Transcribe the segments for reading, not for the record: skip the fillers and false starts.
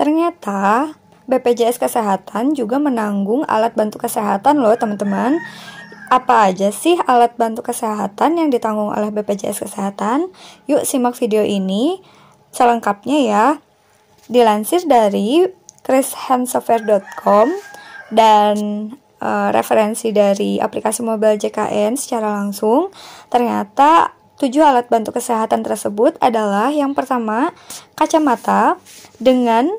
Ternyata BPJS Kesehatan juga menanggung alat bantu kesehatan loh teman-teman. Apa aja sih alat bantu kesehatan yang ditanggung oleh BPJS Kesehatan? Yuk simak video ini selengkapnya ya. Dilansir dari chrishandsoftware.com dan referensi dari aplikasi mobile JKN secara langsung, ternyata 7 alat bantu kesehatan tersebut adalah yang pertama, kacamata dengan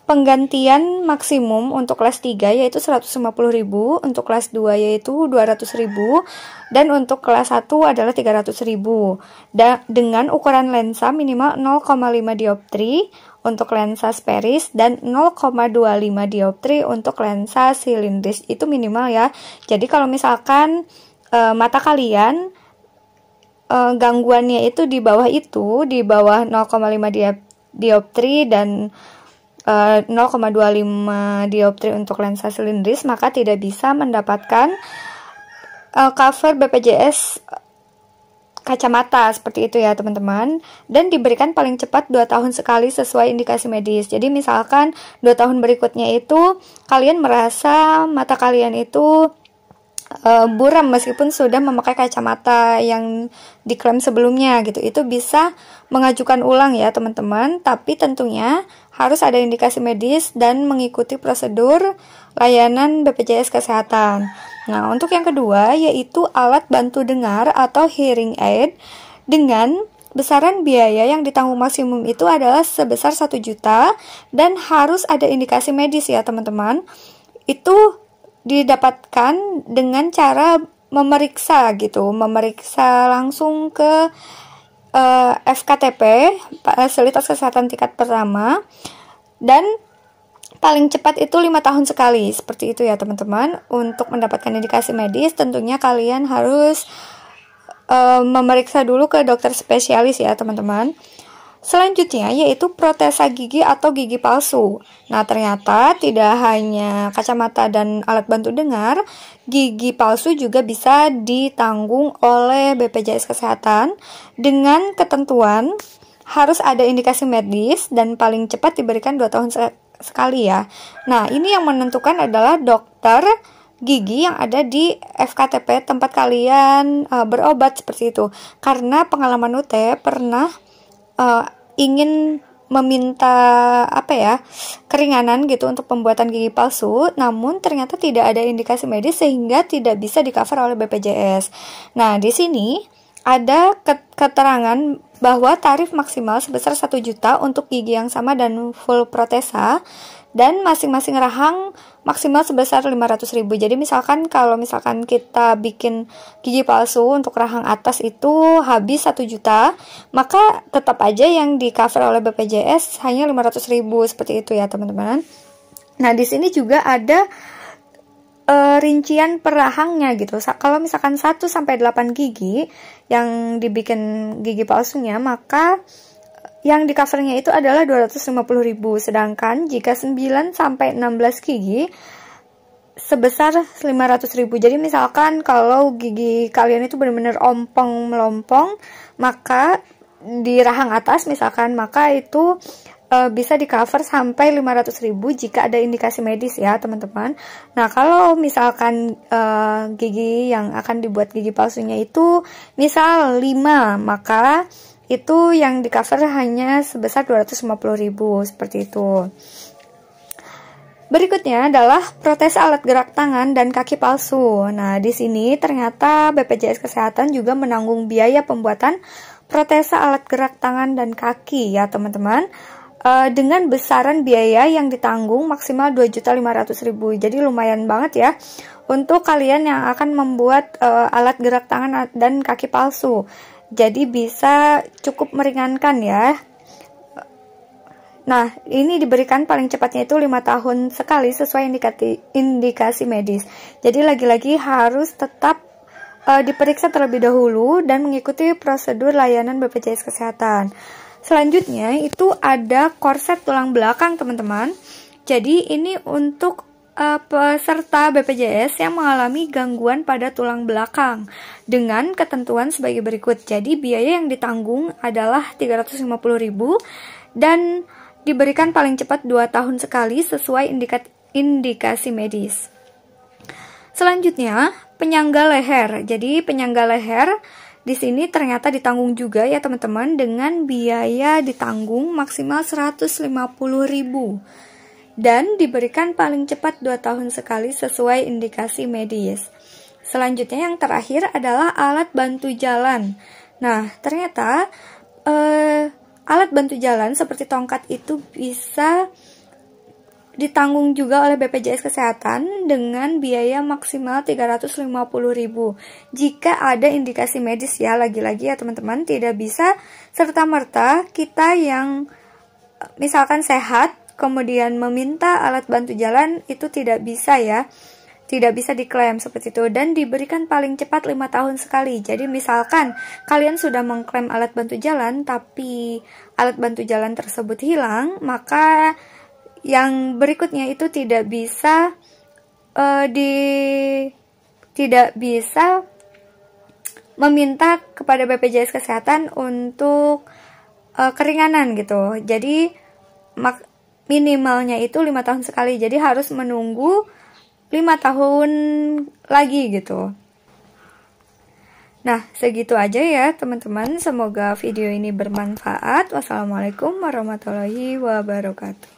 penggantian maksimum untuk kelas 3 yaitu 150.000, untuk kelas 2 yaitu 200.000, dan untuk kelas 1 adalah 300.000. Dengan ukuran lensa minimal 0,5 dioptri untuk lensa spherics dan 0,25 dioptri untuk lensa silindris. Itu minimal ya. Jadi kalau misalkan mata kalian gangguannya itu di bawah 0,5 dioptri dan 0,25 dioptri untuk lensa silindris, maka tidak bisa mendapatkan cover BPJS kacamata seperti itu ya teman-teman, dan diberikan paling cepat 2 tahun sekali sesuai indikasi medis. Jadi misalkan 2 tahun berikutnya itu kalian merasa mata kalian itu buram meskipun sudah memakai kacamata yang diklaim sebelumnya gitu, itu bisa mengajukan ulang ya teman-teman, tapi tentunya harus ada indikasi medis dan mengikuti prosedur layanan BPJS Kesehatan. Nah, untuk yang kedua yaitu alat bantu dengar atau hearing aid dengan besaran biaya yang ditanggung maksimum itu adalah sebesar 1 juta dan harus ada indikasi medis ya teman-teman. Itu didapatkan dengan cara memeriksa langsung ke FKTP, fasilitas kesehatan tingkat pertama, dan paling cepat itu 5 tahun sekali, seperti itu ya teman-teman. Untuk mendapatkan indikasi medis tentunya kalian harus memeriksa dulu ke dokter spesialis ya teman-teman. Selanjutnya yaitu protesa gigi atau gigi palsu. Nah, ternyata tidak hanya kacamata dan alat bantu dengar, gigi palsu juga bisa ditanggung oleh BPJS Kesehatan dengan ketentuan harus ada indikasi medis dan paling cepat diberikan 2 tahun sekali ya. Nah, ini yang menentukan adalah dokter gigi yang ada di FKTP tempat kalian berobat seperti itu. Karena pengalaman UT pernah ingin meminta keringanan gitu untuk pembuatan gigi palsu, namun ternyata tidak ada indikasi medis sehingga tidak bisa di-cover oleh BPJS. Nah, di sini ada keterangan bahwa tarif maksimal sebesar 1 juta untuk gigi yang sama dan full protesa, dan masing-masing rahang maksimal sebesar 500.000. Jadi misalkan kalau kita bikin gigi palsu untuk rahang atas itu habis 1 juta, maka tetap aja yang di cover oleh BPJS hanya 500.000 seperti itu ya teman-teman. Nah, di sini juga ada rincian per rahangnya gitu. Kalau misalkan 1 sampai 8 gigi yang dibikin gigi palsunya, maka yang di covernya itu adalah 250.000, sedangkan jika 9 sampai 16 gigi sebesar 500.000. Jadi misalkan kalau gigi kalian itu benar-benar ompong melompong, maka di rahang atas misalkan, maka itu bisa di cover sampai 500.000 jika ada indikasi medis ya teman-teman. Nah, kalau misalkan gigi yang akan dibuat gigi palsunya itu misal 5, maka itu yang di cover hanya sebesar 250.000 seperti itu. Berikutnya adalah protesa alat gerak tangan dan kaki palsu. Nah, di sini ternyata BPJS Kesehatan juga menanggung biaya pembuatan protesa alat gerak tangan dan kaki ya teman-teman, dengan besaran biaya yang ditanggung maksimal 2.500.000. Jadi lumayan banget ya untuk kalian yang akan membuat alat gerak tangan dan kaki palsu. Jadi bisa cukup meringankan ya. Nah, ini diberikan paling cepatnya itu 5 tahun sekali sesuai indikasi medis. Jadi lagi-lagi harus tetap diperiksa terlebih dahulu dan mengikuti prosedur layanan BPJS Kesehatan. Selanjutnya itu ada korset tulang belakang teman-teman. Jadi ini untuk peserta BPJS yang mengalami gangguan pada tulang belakang dengan ketentuan sebagai berikut. Jadi biaya yang ditanggung adalah 350.000 dan diberikan paling cepat 2 tahun sekali sesuai indikasi medis. Selanjutnya, penyangga leher. Jadi penyangga leher di sini ternyata ditanggung juga ya teman-teman, dengan biaya ditanggung maksimal 150.000 dan diberikan paling cepat 2 tahun sekali sesuai indikasi medis. Selanjutnya yang terakhir adalah alat bantu jalan. Nah, ternyata alat bantu jalan seperti tongkat itu bisa ditanggung juga oleh BPJS Kesehatan dengan biaya maksimal 350.000 jika ada indikasi medis ya. Lagi-lagi ya teman-teman, tidak bisa serta-merta kita yang misalkan sehat kemudian meminta alat bantu jalan, itu tidak bisa ya. Tidak bisa diklaim seperti itu, dan diberikan paling cepat 5 tahun sekali. Jadi misalkan kalian sudah mengklaim alat bantu jalan tapi alat bantu jalan tersebut hilang, maka yang berikutnya itu tidak bisa meminta kepada BPJS Kesehatan untuk keringanan gitu. Jadi minimalnya itu 5 tahun sekali. Jadi harus menunggu 5 tahun lagi gitu. Nah, segitu aja ya teman-teman. Semoga video ini bermanfaat. Wassalamualaikum warahmatullahi wabarakatuh.